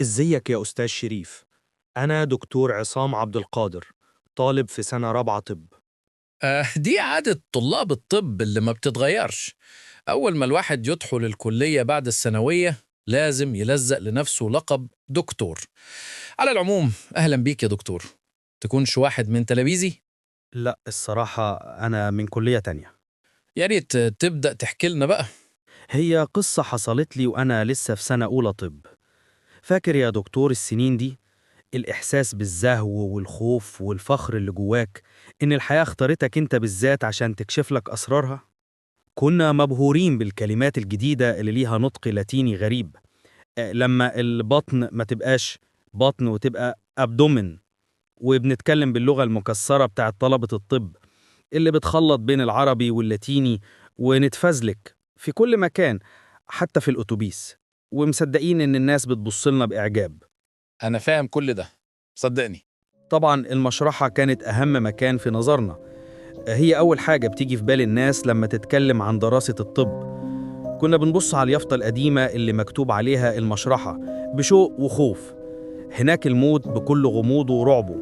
ازيك يا أستاذ شريف؟ أنا دكتور عصام عبد القادر، طالب في سنة رابعة طب. دي عادة طلاب الطب اللي ما بتتغيرش. أول ما الواحد يدخل الكلية بعد الثانوية لازم يلزق لنفسه لقب دكتور. على العموم أهلا بيك يا دكتور، تكونش واحد من تلاميذي. لأ، الصراحة أنا من كلية تانية. يا ريت تبدأ تحكي لنا بقى. هي قصة حصلت لي وأنا لسه في سنة أولى طب. فاكر يا دكتور السنين دي؟ الإحساس بالزهو والخوف والفخر اللي جواك إن الحياة اختارتك أنت بالذات عشان تكشف لك أسرارها. كنا مبهورين بالكلمات الجديدة اللي ليها نطق لاتيني غريب. لما البطن ما تبقاش بطن وتبقى أبدومن، وبنتكلم باللغة المكسرة بتاعت طلبة الطب اللي بتخلط بين العربي واللاتيني، ونتفزلك في كل مكان حتى في الأتوبيس، ومصدقين إن الناس بتبصلنا بإعجاب. أنا فاهم كل ده، صدقني. طبعا المشرحة كانت أهم مكان في نظرنا. هي أول حاجة بتيجي في بال الناس لما تتكلم عن دراسة الطب. كنا بنبص على اليافطة القديمة اللي مكتوب عليها المشرحة بشوق وخوف. هناك الموت بكل غموضه ورعبه،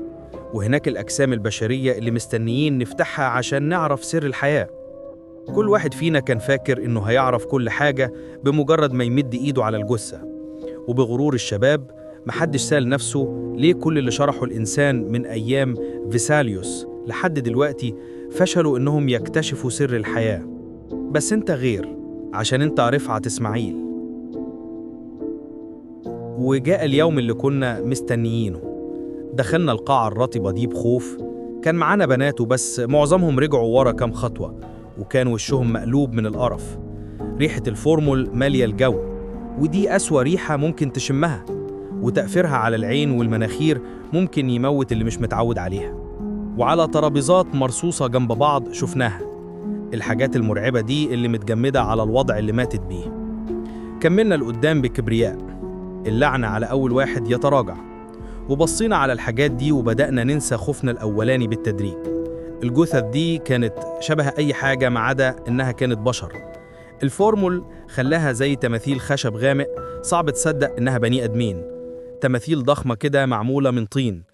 وهناك الأجسام البشرية اللي مستنيين نفتحها عشان نعرف سر الحياة. كل واحد فينا كان فاكر إنه هيعرف كل حاجة بمجرد ما يمد إيده على الجثة. وبغرور الشباب محدش سأل نفسه ليه كل اللي شرحه الإنسان من أيام فيساليوس لحد دلوقتي فشلوا إنهم يكتشفوا سر الحياة. بس أنت غير، عشان أنت رفعت إسماعيل. وجاء اليوم اللي كنا مستنيينه. دخلنا القاعة الرطبة دي بخوف. كان معانا بنات وبس معظمهم رجعوا ورا كام خطوة، وكان وشهم مقلوب من القرف. ريحة الفورمول مالية الجو، ودي أسوأ ريحة ممكن تشمها، وتأثيرها على العين والمناخير ممكن يموت اللي مش متعود عليها. وعلى ترابيزات مرصوصة جنب بعض شفناها الحاجات المرعبة دي اللي متجمدة على الوضع اللي ماتت بيه. كملنا لقدام بكبرياء، اللعنة على أول واحد يتراجع. وبصينا على الحاجات دي وبدأنا ننسى خوفنا الأولاني بالتدريج. الجثث دي كانت شبه أي حاجة ما عدا إنها كانت بشر. الفورمول خلاها زي تماثيل خشب غامق، صعب تصدق إنها بني آدمين. تماثيل ضخمة كده معمولة من طين.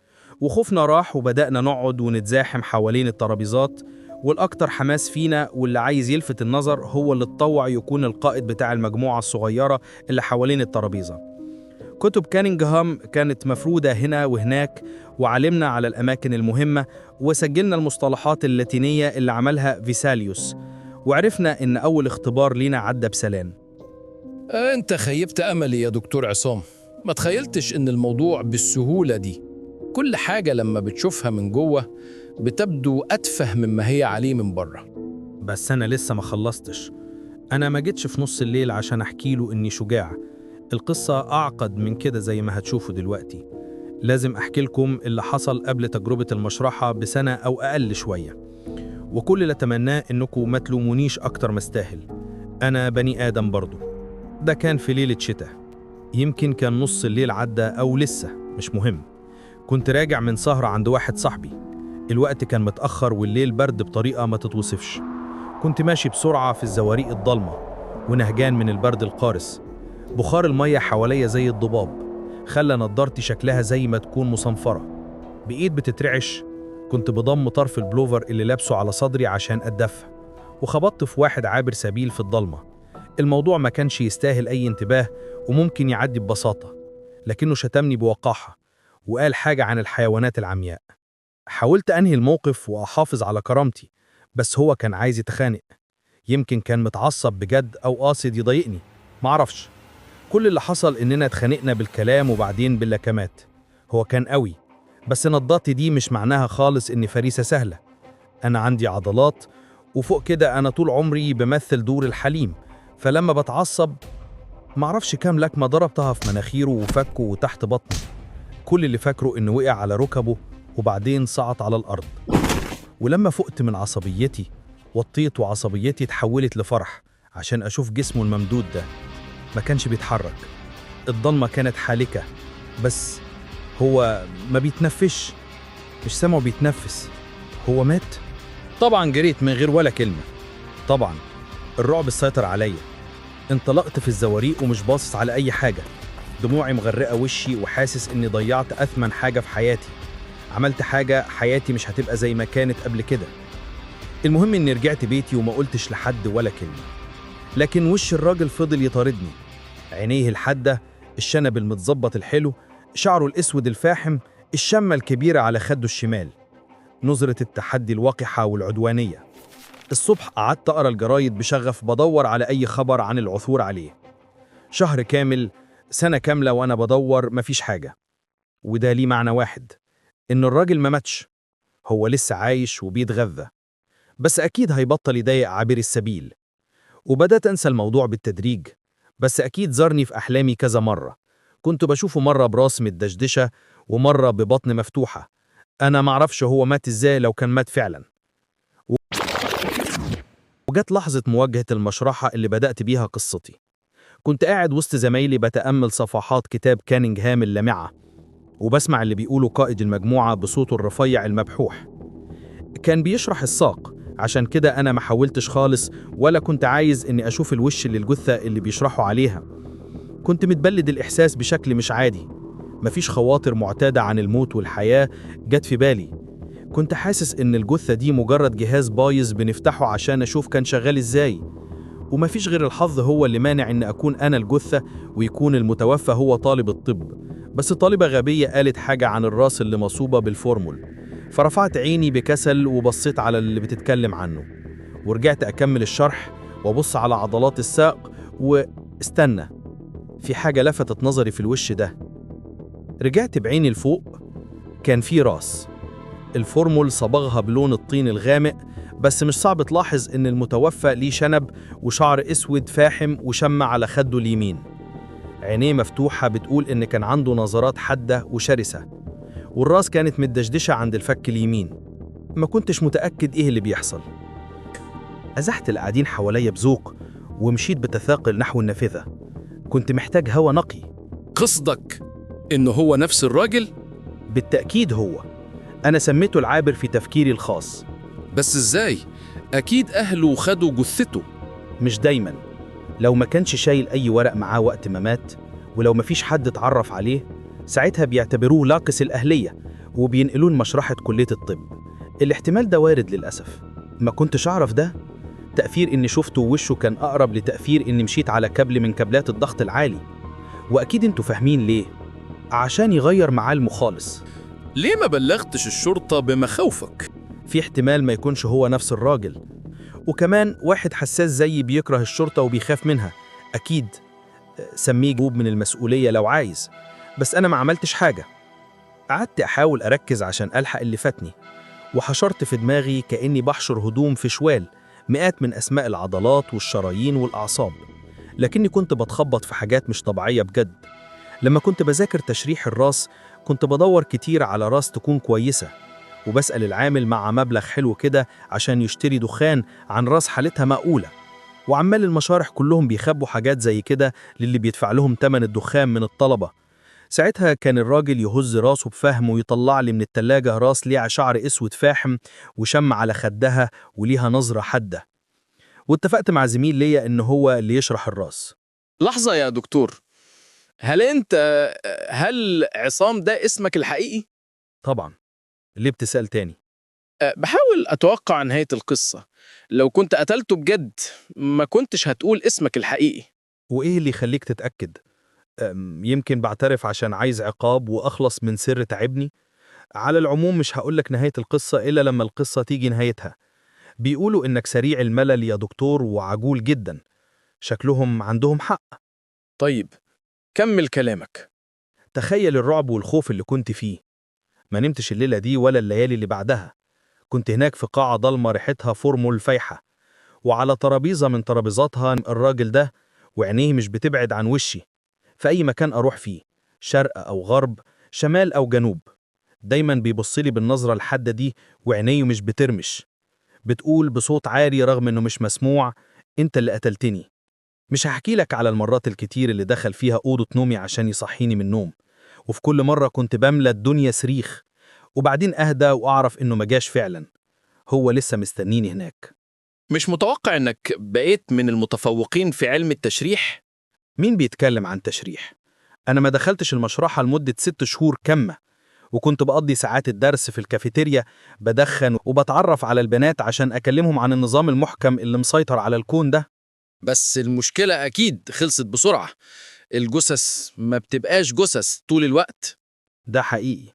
وخوفنا راح وبدأنا نقعد ونتزاحم حوالين الترابيزات. والأكتر حماس فينا واللي عايز يلفت النظر هو اللي اتطوع يكون القائد بتاع المجموعة الصغيرة اللي حوالين الترابيزة. كتب كانينغهام كانت مفرودة هنا وهناك، وعلمنا على الأماكن المهمة، وسجلنا المصطلحات اللاتينية اللي عملها فيساليوس. وعرفنا إن أول اختبار لينا عدى بسلام. أنت خيبت أملي يا دكتور عصام، ما تخيلتش إن الموضوع بالسهولة دي. كل حاجة لما بتشوفها من جوه بتبدو أتفه مما هي عليه من بره. بس أنا لسه ما خلصتش. أنا ما جيتش في نص الليل عشان أحكي له إني شجاع. القصة أعقد من كده زي ما هتشوفوا دلوقتي. لازم أحكي لكم اللي حصل قبل تجربة المشرحة بسنة أو أقل شوية. وكل اللي أتمناه إنكم ما تلومونيش أكتر ما استاهل. أنا بني آدم برضو. ده كان في ليلة شتاء، يمكن كان نص الليل عدى أو لسه، مش مهم. كنت راجع من سهرة عند واحد صاحبي. الوقت كان متأخر والليل برد بطريقة ما تتوصفش. كنت ماشي بسرعة في الزواريق الضلمة ونهجان من البرد القارس. بخار المية حواليا زي الضباب خلى نضارتي شكلها زي ما تكون مصنفرة بإيد بتترعش. كنت بضم طرف البلوفر اللي لابسه على صدري عشان أتدفى، وخبطت في واحد عابر سبيل في الضلمة. الموضوع ما كانش يستاهل أي انتباه وممكن يعدي ببساطة، لكنه شتمني بوقاحة وقال حاجة عن الحيوانات العمياء. حاولت أنهي الموقف وأحافظ على كرامتي، بس هو كان عايز يتخانق. يمكن كان متعصب بجد أو قاصد يضايقني، معرفش. كل اللي حصل إننا اتخانقنا بالكلام وبعدين باللكمات. هو كان قوي، بس نضارتي دي مش معناها خالص إني فريسة سهلة. أنا عندي عضلات، وفوق كده أنا طول عمري بمثل دور الحليم. فلما بتعصب معرفش كام لكمة ضربتها في مناخيره وفكه وتحت بطنه. كل اللي فاكره إنه وقع على ركبه وبعدين صعد على الأرض. ولما فقت من عصبيتي وطيت وعصبيتي اتحولت لفرح عشان أشوف جسمه الممدود ده. ما كانش بيتحرك، الضلمة كانت حالكة، بس هو ما بيتنفش. مش سامعه بيتنفس. هو مات؟ طبعا جريت من غير ولا كلمة. طبعا الرعب سيطر عليا. انطلقت في الزواريق ومش باصص على أي حاجة. دموعي مغرقة وشي وحاسس إني ضيعت أثمن حاجة في حياتي. عملت حاجة حياتي مش هتبقى زي ما كانت قبل كده. المهم إني رجعت بيتي وما قلتش لحد ولا كلمة. لكن وش الراجل فضل يطاردني، عينيه الحادة، الشنب المتظبط الحلو، شعره الأسود الفاحم، الشمة الكبيرة على خده الشمال، نظرة التحدي الوقحة والعدوانية. الصبح قعدت أقرأ الجرايد بشغف بدور على أي خبر عن العثور عليه. شهر كامل، سنة كاملة وأنا بدور، مفيش حاجة. وده ليه معنى واحد، إن الراجل ما ماتش، هو لسه عايش وبيتغذى، بس أكيد هيبطل يضايق عابري السبيل. وبدأت أنسى الموضوع بالتدريج، بس أكيد زارني في أحلامي كذا مرة. كنت بشوفه مرة براس متدشدشة ومرة ببطن مفتوحة. أنا معرفش هو مات إزاي لو كان مات فعلا. وجت لحظة مواجهة المشرحة اللي بدأت بيها قصتي. كنت قاعد وسط زمايلي بتأمل صفحات كتاب كانينغهام اللامعة، وبسمع اللي بيقوله قائد المجموعة بصوته الرفيع المبحوح. كان بيشرح الساق، عشان كده أنا ما حاولتش خالص ولا كنت عايز إني أشوف الوش للجثة اللي بيشرحوا عليها. كنت متبلد الإحساس بشكل مش عادي. مفيش خواطر معتادة عن الموت والحياة جت في بالي. كنت حاسس إن الجثة دي مجرد جهاز بايظ بنفتحه عشان أشوف كان شغال إزاي، ومفيش غير الحظ هو اللي مانع إن أكون أنا الجثة ويكون المتوفى هو طالب الطب. بس طالبة غبية قالت حاجة عن الراس اللي مصوبة بالفورمول، فرفعت عيني بكسل وبصيت على اللي بتتكلم عنه، ورجعت أكمل الشرح وأبص على عضلات الساق. واستنى، في حاجة لفتت نظري في الوش ده. رجعت بعيني لفوق، كان في راس. الفورمول صبغها بلون الطين الغامق، بس مش صعب تلاحظ إن المتوفى ليه شنب وشعر أسود فاحم وشمة على خده اليمين. عينيه مفتوحة بتقول إن كان عنده نظرات حادة وشرسة، والراس كانت متدشدشة عند الفك اليمين. ما كنتش متأكد إيه اللي بيحصل. أزحت القاعدين حواليا بذوق ومشيت بتثاقل نحو النافذة. كنت محتاج هوا نقي. قصدك إنه هو نفس الراجل؟ بالتأكيد هو. أنا سميته العابر في تفكيري الخاص. بس إزاي؟ أكيد أهله خدوا جثته. مش دايما. لو ما كانش شايل أي ورق معاه وقت ما مات، ولو ما فيش حد اتعرف عليه، ساعتها بيعتبروه لاقص الأهلية وبينقلوه لمشرحة كلية الطب. الاحتمال ده وارد للأسف. ما كنتش أعرف ده. تأثير إني شفته ووشه كان أقرب لتأثير إني مشيت على كابل من كابلات الضغط العالي. وأكيد انتوا فاهمين ليه. عشان يغير معالمه خالص. ليه ما بلغتش الشرطة بمخاوفك؟ في احتمال ما يكونش هو نفس الراجل، وكمان واحد حساس زيي بيكره الشرطة وبيخاف منها. أكيد. سميه جوب من المسؤولية لو عايز، بس أنا ما عملتش حاجة. قعدت أحاول أركز عشان ألحق اللي فاتني، وحشرت في دماغي كأني بحشر هدوم في شوال، مئات من أسماء العضلات والشرايين والأعصاب، لكني كنت بتخبط في حاجات مش طبيعية بجد. لما كنت بذاكر تشريح الراس كنت بدور كتير على راس تكون كويسة، وبسأل العامل مع مبلغ حلو كده عشان يشتري دخان عن راس حالتها مقولة. وعمال المشارح كلهم بيخبوا حاجات زي كده للي بيدفع لهم تمن الدخان من الطلبة. ساعتها كان الراجل يهز راسه بفهم ويطلع لي من التلاجة راس ليها شعر اسود فاحم وشم على خدها وليها نظرة حادة. واتفقت مع زميل ليا إن هو اللي يشرح الراس. لحظة يا دكتور، هل عصام ده اسمك الحقيقي؟ طبعا. ليه بتسأل تاني؟ بحاول أتوقع نهاية القصة. لو كنت قتلته بجد ما كنتش هتقول اسمك الحقيقي. وإيه اللي يخليك تتأكد؟ يمكن بعترف عشان عايز عقاب وأخلص من سر تعبني. على العموم مش هقولك نهاية القصة إلا لما القصة تيجي نهايتها. بيقولوا إنك سريع الملل يا دكتور وعجول جدا. شكلهم عندهم حق. طيب كمل كلامك. تخيل الرعب والخوف اللي كنت فيه. ما نمتش الليلة دي ولا الليالي اللي بعدها. كنت هناك في قاعة ضلمة ريحتها فورمول فايحة، وعلى ترابيزة من ترابيزاتها الراجل ده، وعينيه مش بتبعد عن وشي في أي مكان أروح فيه، شرق أو غرب، شمال أو جنوب. دايما بيبصلي بالنظرة الحادة دي، وعينيه مش بترمش. بتقول بصوت عالي رغم إنه مش مسموع: أنت اللي قتلتني. مش هحكي لك على المرات الكتير اللي دخل فيها أوضة نومي عشان يصحيني من النوم، وفي كل مرة كنت بملى الدنيا صريخ، وبعدين أهدى وأعرف إنه مجاش فعلا. هو لسه مستنيني هناك. مش متوقع إنك بقيت من المتفوقين في علم التشريح؟ مين بيتكلم عن تشريح؟ أنا ما دخلتش المشرحة لمدة 6 شهور كاملة، وكنت بقضي ساعات الدرس في الكافيتيريا بدخن وبتعرف على البنات عشان أكلمهم عن النظام المحكم اللي مسيطر على الكون ده. بس المشكلة أكيد خلصت بسرعة. الجثث ما بتبقاش جثث طول الوقت. ده حقيقي،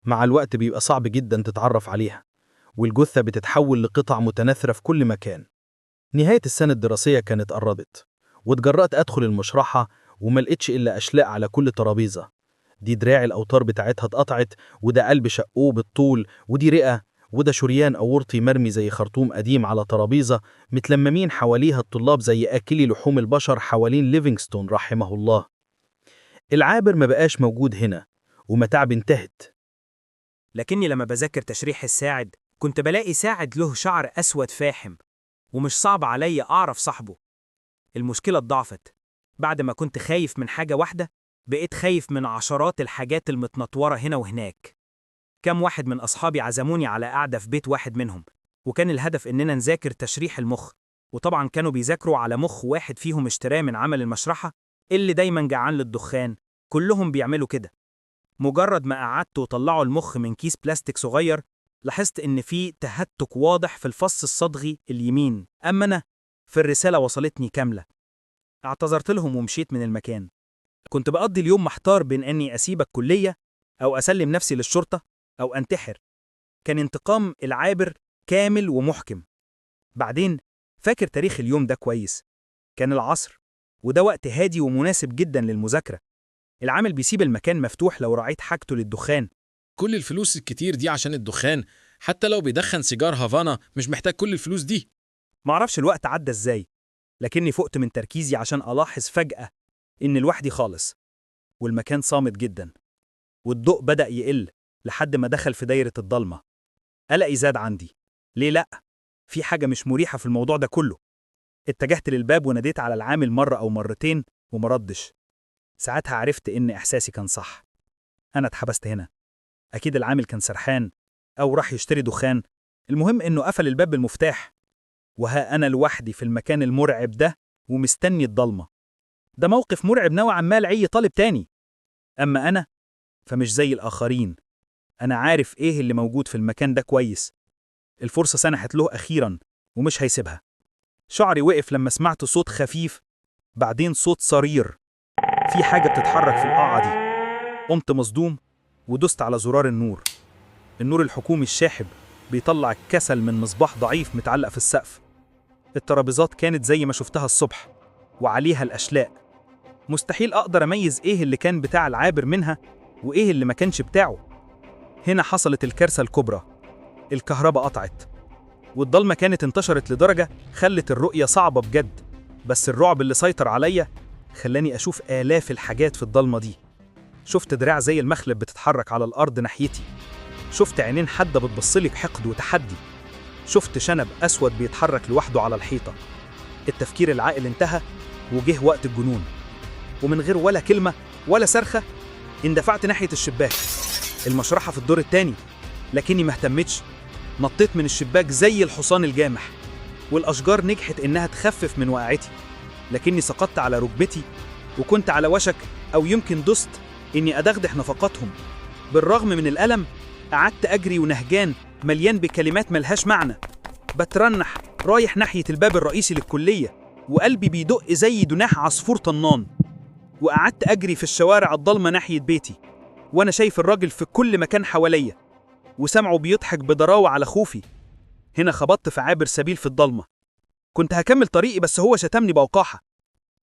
مع الوقت بيبقى صعب جدا تتعرف عليها، والجثة بتتحول لقطع متناثرة في كل مكان. نهاية السنة الدراسية كانت قربت، واتجرأت أدخل المشرحة وما لقيتش إلا أشلاء على كل ترابيزة. دي دراع الأوتار بتاعتها اتقطعت، وده قلب شقوه بالطول، ودي رئة، وده شريان أورطي مرمي زي خرطوم قديم على ترابيزة. متلممين حواليها الطلاب زي آكلي لحوم البشر حوالين ليفينغستون رحمه الله. العابر ما بقاش موجود هنا، ومتاعب انتهت. لكني لما بذاكر تشريح الساعد كنت بلاقي ساعد له شعر أسود فاحم، ومش صعب عليا أعرف صاحبه. المشكلة اتضاعفت. بعد ما كنت خايف من حاجة واحدة بقيت خايف من عشرات الحاجات المتنطورة هنا وهناك. كم واحد من أصحابي عزموني على قعدة في بيت واحد منهم، وكان الهدف إننا نذاكر تشريح المخ، وطبعا كانوا بيذاكروا على مخ واحد فيهم اشتراه من عمل المشرحة اللي دايما جعان للدخان. كلهم بيعملوا كده. مجرد ما قعدت وطلعوا المخ من كيس بلاستيك صغير لاحظت إن في تهتك واضح في الفص الصدغي اليمين، أما أنا في الرسالة وصلتني كاملة. اعتذرت لهم ومشيت من المكان. كنت بقضي اليوم محتار بين أني أسيب الكلية أو أسلم نفسي للشرطة أو أنتحر. كان انتقام العابر كامل ومحكم. بعدين فاكر تاريخ اليوم ده كويس. كان العصر، وده وقت هادي ومناسب جدا للمذاكرة. العامل بيسيب المكان مفتوح لو راعيت حاجته للدخان. كل الفلوس الكتير دي عشان الدخان؟ حتى لو بيدخن سيجار هافانا مش محتاج كل الفلوس دي. معرفش الوقت عدى ازاي، لكني فقت من تركيزي عشان ألاحظ فجأة إن لوحدي خالص، والمكان صامت جدا، والضوء بدأ يقل لحد ما دخل في دايرة الضلمة. قلقي زاد عندي. ليه لأ؟ في حاجة مش مريحة في الموضوع ده كله. اتجهت للباب وناديت على العامل مرة أو مرتين ومردش. ساعتها عرفت إن إحساسي كان صح. أنا اتحبست هنا. أكيد العامل كان سرحان أو راح يشتري دخان. المهم إنه قفل الباب بالمفتاح، وها أنا لوحدي في المكان المرعب ده ومستني الضلمة. ده موقف مرعب نوعا ما لأي طالب تاني. أما أنا فمش زي الآخرين. أنا عارف إيه اللي موجود في المكان ده كويس. الفرصة سنحت له أخيرا ومش هيسيبها. شعري وقف لما سمعت صوت خفيف، بعدين صوت صرير. في حاجة بتتحرك في القاعة دي. قمت مصدوم ودست على زرار النور. النور الحكومي الشاحب بيطلع الكسل من مصباح ضعيف متعلق في السقف. الترابيزات كانت زي ما شفتها الصبح وعليها الأشلاء. مستحيل أقدر أميز إيه اللي كان بتاع العابر منها وإيه اللي ما كانش بتاعه. هنا حصلت الكارثة الكبرى. الكهرباء قطعت، والضلمة كانت انتشرت لدرجة خلت الرؤية صعبة بجد. بس الرعب اللي سيطر عليا خلاني أشوف آلاف الحاجات في الضلمة دي. شفت دراع زي المخلب بتتحرك على الأرض ناحيتي. شفت عينين حادة بتبصلي بحقد وتحدي. شفت شنب أسود بيتحرك لوحده على الحيطة. التفكير العاقل انتهى وجه وقت الجنون. ومن غير ولا كلمة ولا صرخة اندفعت ناحية الشباك. المشرحة في الدور التاني، لكني ما اهتمتش. نطيت من الشباك زي الحصان الجامح، والأشجار نجحت إنها تخفف من وقعتي، لكني سقطت على ركبتي وكنت على وشك أو يمكن دست إني أدغدغ نفقاتهم. بالرغم من الألم قعدت أجري ونهجان مليان بكلمات ملهاش معنى. بترنح رايح ناحية الباب الرئيسي للكلية، وقلبي بيدق زي جناح عصفور طنان. وقعدت أجري في الشوارع الضلمة ناحية بيتي، وأنا شايف الراجل في كل مكان حواليا، وسمعه بيضحك بضراوة على خوفي. هنا خبطت في عابر سبيل في الضلمة. كنت هكمل طريقي بس هو شتمني بوقاحة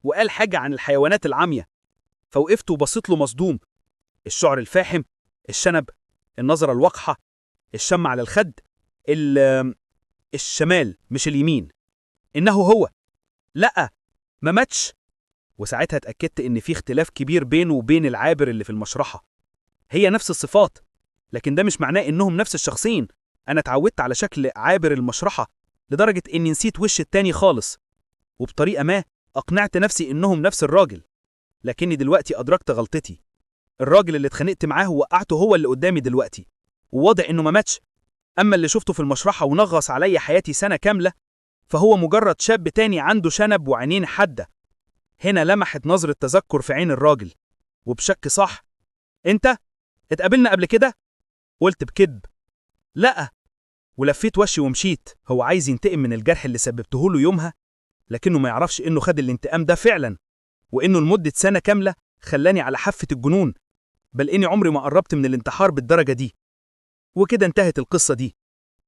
وقال حاجة عن الحيوانات العامية. فوقفت وبصيت له مصدوم. الشعر الفاحم، الشنب، النظرة الوقحة، الشم على الخد، الشمال مش اليمين. إنه هو. لأ، ما ماتش. وساعتها اتأكدت إن في اختلاف كبير بينه وبين العابر اللي في المشرحة. هي نفس الصفات، لكن ده مش معناه إنهم نفس الشخصين. أنا اتعودت على شكل عابر المشرحة لدرجة إني نسيت وش التاني خالص، وبطريقة ما أقنعت نفسي إنهم نفس الراجل. لكني دلوقتي أدركت غلطتي. الراجل اللي اتخانقت معاه ووقعته هو اللي قدامي دلوقتي، وواضح إنه ما ماتش. أما اللي شفته في المشرحة ونغص عليا حياتي سنة كاملة فهو مجرد شاب تاني عنده شنب وعينين حادة. هنا لمحت نظرة تذكر في عين الراجل، وبشك صح. أنت؟ اتقابلنا قبل كده؟ قلت بكذب لأ، ولفيت وشي ومشيت. هو عايز ينتقم من الجرح اللي سببته له يومها، لكنه ما يعرفش إنه خد الانتقام ده فعلا، وإنه لمدة سنة كاملة خلاني على حافة الجنون، بل إني عمري ما قربت من الانتحار بالدرجة دي. وكده انتهت القصة دي.